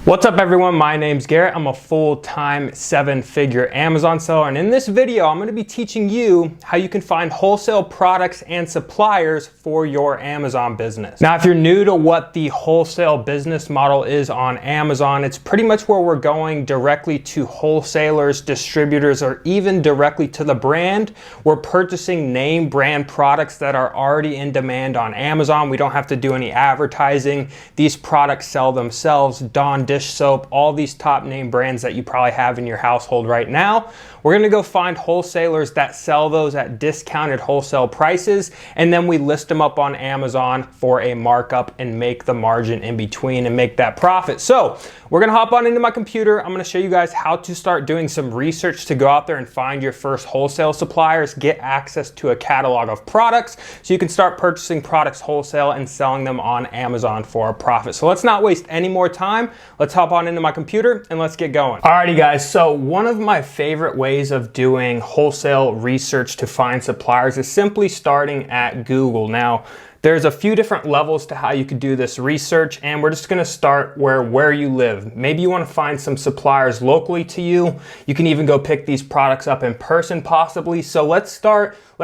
What's up everyone, my name's Garrett. I'm a full-time 7-figure Amazon seller, and in this video I'm going to be teaching you how you can find wholesale products and suppliers for your Amazon business. Now if you're new to what the wholesale business model is on Amazon, it's pretty much where we're going directly to wholesalers, distributors, or even directly to the brand. We're purchasing name brand products that are already in demand on Amazon. We don't have to do any advertising. These products sell themselves. Dawn dish soap, all these top name brands that you probably have in your household right now. We're gonna go find wholesalers that sell those at discounted wholesale prices, and then we list them up on Amazon for a markup and make the margin in between and make that profit. So we're gonna hop on into my computer. I'm gonna show you guys how to start doing some research to go out there and find your first wholesale suppliers, get access to a catalog of products so you can start purchasing products wholesale and selling them on Amazon for a profit. So let's not waste any more time. Let's hop on into my computer and let's get going. Alrighty guys, so one of my favorite ways of doing wholesale research to find suppliers is simply starting at Google. Now, there's a few different levels to how you could do this research, and we're just gonna start where you live. Maybe you wanna find some suppliers locally to you. You can even go pick these products up in person possibly. So let's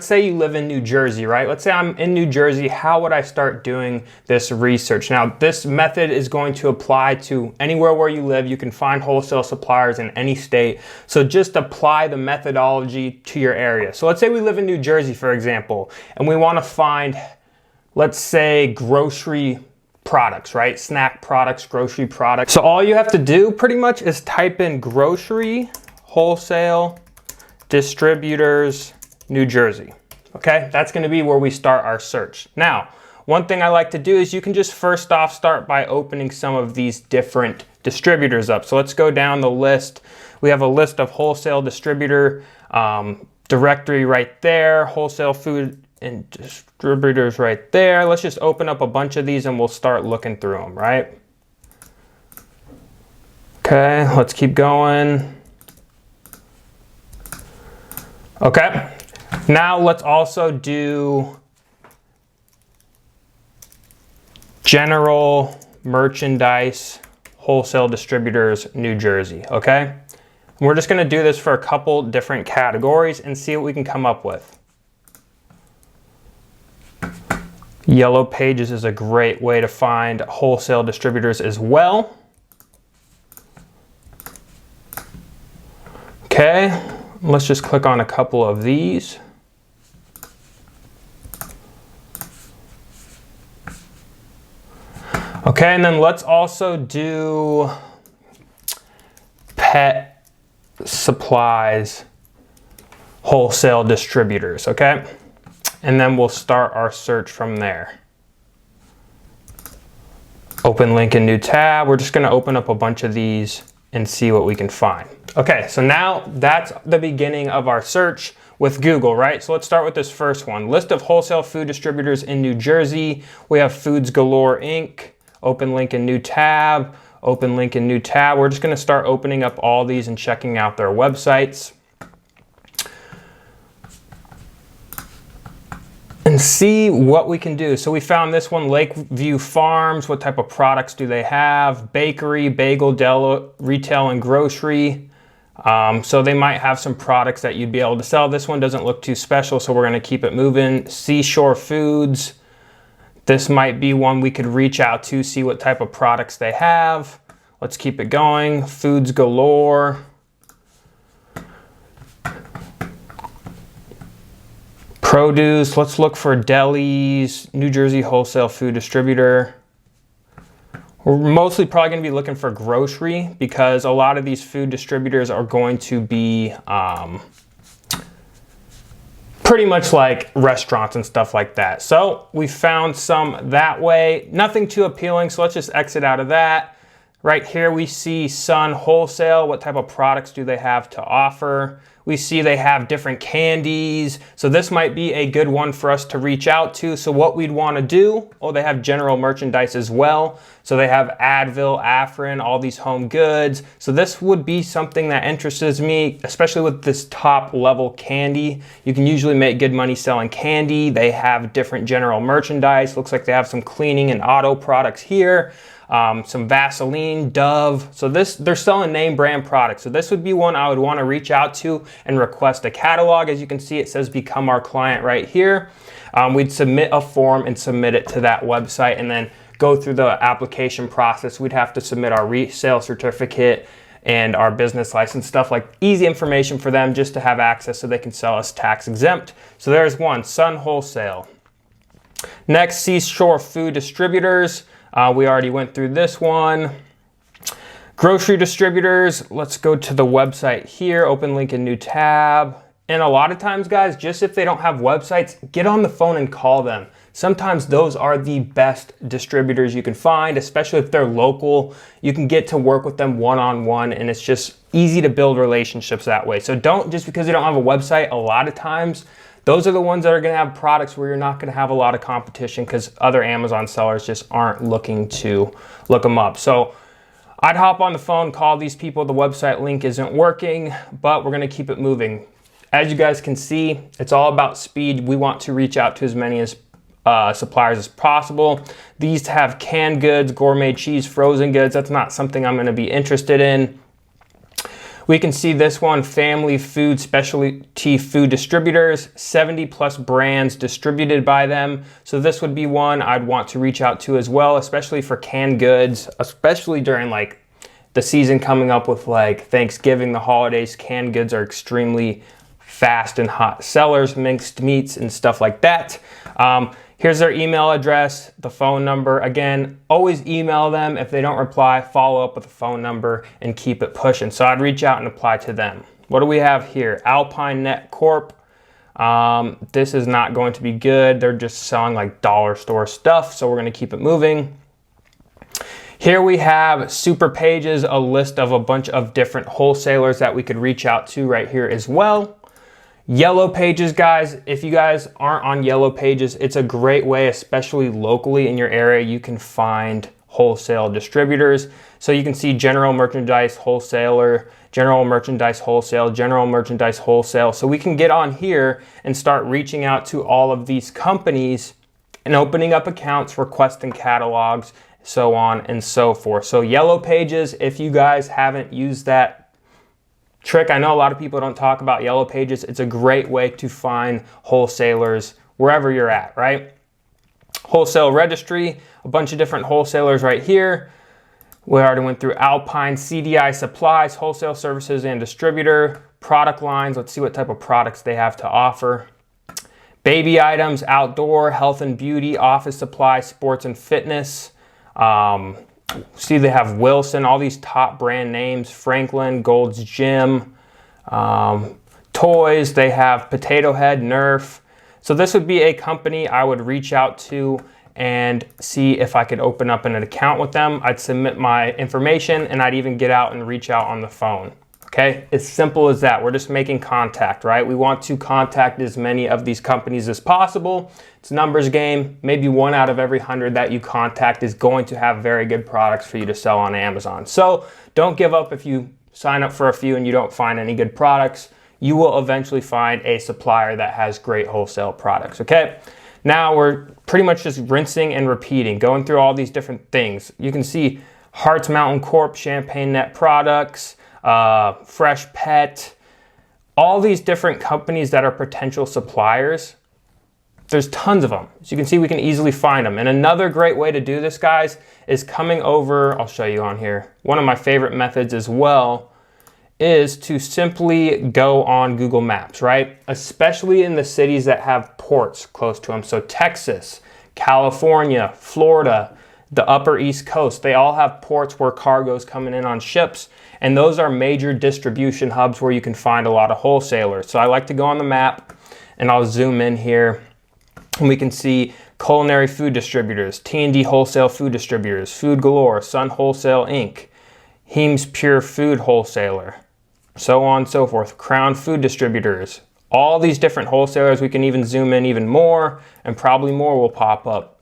say you live in New Jersey, right? Let's say I'm in New Jersey. How would I start doing this research? Now, this method is going to apply to anywhere where you live. You can find wholesale suppliers in any state. So just apply the methodology to your area. So let's say we live in New Jersey, for example, and we wanna find, let's say, grocery products, right? Snack products, grocery products. So all you have to do pretty much is type in grocery, wholesale, distributors, New Jersey. Okay, that's gonna be where we start our search. Now, one thing I like to do is you can just first off start by opening some of these different distributors up. So let's go down the list. We have a list of wholesale distributor directory right there, wholesale food and distributors right there. Let's just open up a bunch of these and we'll start looking through them, right? Okay, let's keep going. Okay, now let's also do general merchandise wholesale distributors, New Jersey, okay? We're just gonna do this for a couple different categories and see what we can come up with. Yellow Pages is a great way to find wholesale distributors as well. Okay, let's just click on a couple of these. Okay, and then let's also do pet supplies wholesale distributors, okay? And then we'll start our search from there. Open link in new tab. We're just gonna open up a bunch of these and see what we can find. Okay, so now that's the beginning of our search with Google, right? So let's start with this first one. List of wholesale food distributors in New Jersey. We have Foods Galore Inc. Open link in new tab. Open link in new tab. We're just gonna start opening up all these and checking out their websites and see what we can do. So we found this one, Lakeview Farms. What type of products do they have? Bakery, bagel, retail, and grocery. So they might have some products that you'd be able to sell. This one doesn't look too special, so we're gonna keep it moving. Seashore Foods. This might be one we could reach out to, see what type of products they have. Let's keep it going. Foods Galore. Produce, let's look for delis, New Jersey wholesale food distributor. We're mostly probably gonna be looking for grocery because a lot of these food distributors are going to be pretty much like restaurants and stuff like that. So we found some that way, nothing too appealing, so let's just exit out of that. Right here we see Sun Wholesale. What type of products do they have to offer? We see they have different candies. So this might be a good one for us to reach out to. So what we'd want to do, oh, they have general merchandise as well. So they have Advil, Afrin, all these home goods. So this would be something that interests me, especially with this top level candy. You can usually make good money selling candy. They have different general merchandise. Looks like they have some cleaning and auto products here. some Vaseline, Dove. So they're selling name brand products. So this would be one I would want to reach out to and request a catalog. As you can see, it says become our client right here. We'd submit a form and submit it to that website and then go through the application process. We'd have to submit our resale certificate and our business license, stuff like easy information for them just to have access so they can sell us tax exempt. So there's one, Sun Wholesale. Next, Seashore Food Distributors. We already went through this one. Grocery distributors, let's go to the website here, open link in new tab. And a lot of times, guys, just if they don't have websites, get on the phone and call them. Sometimes those are the best distributors you can find, especially if they're local. You can get to work with them one-on-one, and it's just easy to build relationships that way. So don't, just because they don't have a website, a lot of times, those are the ones that are gonna have products where you're not gonna have a lot of competition because other Amazon sellers just aren't looking to look them up. So I'd hop on the phone, call these people. The website link isn't working, but we're gonna keep it moving. As you guys can see, it's all about speed. We want to reach out to as many suppliers as possible. These have canned goods, gourmet cheese, frozen goods. That's not something I'm gonna be interested in. We can see this one, family food, specialty food distributors, 70 plus brands distributed by them. So this would be one I'd want to reach out to as well, especially for canned goods, especially during like the season coming up with like Thanksgiving, the holidays. Canned goods are extremely fast and hot sellers, mixed meats and stuff like that. Here's their email address, the phone number. Again, always email them. If they don't reply, follow up with a phone number and keep it pushing. So I'd reach out and apply to them. What do we have here? Alpine Net Corp. This is not going to be good. They're just selling like dollar store stuff, so we're gonna keep it moving. Here we have Super Pages, a list of a bunch of different wholesalers that we could reach out to right here as well. Yellow Pages, guys, if you guys aren't on Yellow Pages, it's a great way, especially locally in your area, you can find wholesale distributors. So you can see general merchandise wholesaler, general merchandise wholesale, general merchandise wholesale. So we can get on here and start reaching out to all of these companies and opening up accounts, requesting catalogs, so on and so forth. So Yellow Pages, if you guys haven't used that trick, I know a lot of people don't talk about Yellow Pages. It's a great way to find wholesalers wherever you're at, right? Wholesale Registry, a bunch of different wholesalers right here. We already went through Alpine, CDI Supplies, wholesale services and distributor. Product lines, let's see what type of products they have to offer. Baby items, outdoor, health and beauty, office supply, sports and fitness. See, they have Wilson, all these top brand names, Franklin, Gold's Gym, toys, they have Potato Head, Nerf. So this would be a company I would reach out to and see if I could open up an account with them. I'd submit my information and I'd even get out and reach out on the phone. Okay, it's simple as that. We're just making contact, right? We want to contact as many of these companies as possible. It's a numbers game. Maybe 1 out of every 100 that you contact is going to have very good products for you to sell on Amazon. So don't give up if you sign up for a few and you don't find any good products. You will eventually find a supplier that has great wholesale products, okay? Now we're pretty much just rinsing and repeating, going through all these different things. You can see Hearts Mountain Corp, Champagne Net Products, Fresh Pet, all these different companies that are potential suppliers. There's tons of them. As you can see, we can easily find them. And another great way to do this, guys, is coming over, I'll show you on here. One of my favorite methods as well is to simply go on Google Maps, right? Especially in the cities that have ports close to them. So Texas, California, Florida, the upper East Coast, they all have ports where cargo's coming in on ships. And those are major distribution hubs where you can find a lot of wholesalers. So I like to go on the map and I'll zoom in here and we can see Culinary Food Distributors, T&D Wholesale Food Distributors, Food Galore, Sun Wholesale Inc., Heem's Pure Food Wholesaler, so on and so forth, Crown Food Distributors, all these different wholesalers. We can even zoom in even more and probably more will pop up.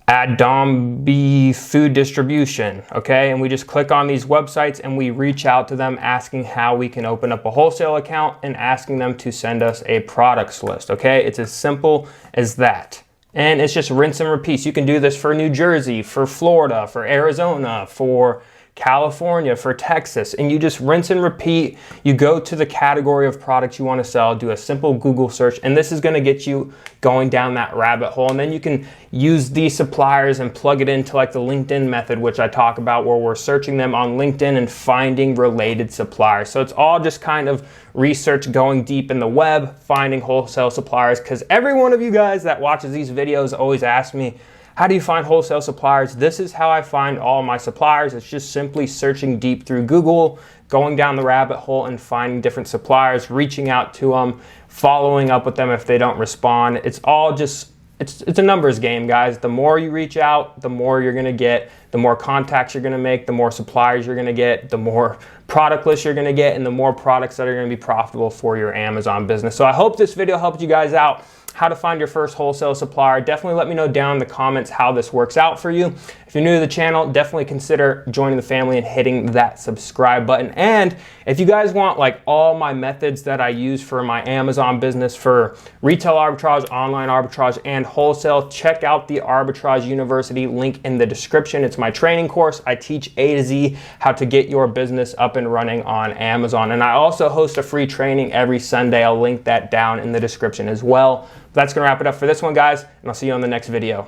Adombe Food Distribution, okay? And we just click on these websites and we reach out to them asking how we can open up a wholesale account and asking them to send us a products list, okay? It's as simple as that. And it's just rinse and repeat. So you can do this for New Jersey, for Florida, for Arizona, for California, for Texas, and you just rinse and repeat. You go to the category of products you want to sell, do a simple Google search, and this is going to get you going down that rabbit hole. And then you can use these suppliers and plug it into like the LinkedIn method, which I talk about, where we're searching them on LinkedIn and finding related suppliers. So it's all just kind of research, going deep in the web, finding wholesale suppliers, because every one of you guys that watches these videos always asks me, how do you find wholesale suppliers? This is how I find all my suppliers. It's just simply searching deep through Google, going down the rabbit hole and finding different suppliers, reaching out to them, following up with them if they don't respond. It's all just, it's a numbers game, guys. The more you reach out, the more you're gonna get, the more contacts you're gonna make, the more suppliers you're gonna get, the more product lists you're gonna get, and the more products that are gonna be profitable for your Amazon business. So I hope this video helped you guys out. How to find your first wholesale supplier. Definitely let me know down in the comments how this works out for you. If you're new to the channel, definitely consider joining the family and hitting that subscribe button. And if you guys want like all my methods that I use for my Amazon business for retail arbitrage, online arbitrage, and wholesale, check out the Arbitrage University link in the description. It's my training course. I teach A to Z how to get your business up and running on Amazon. And I also host a free training every Sunday. I'll link that down in the description as well. That's gonna wrap it up for this one, guys, and I'll see you on the next video.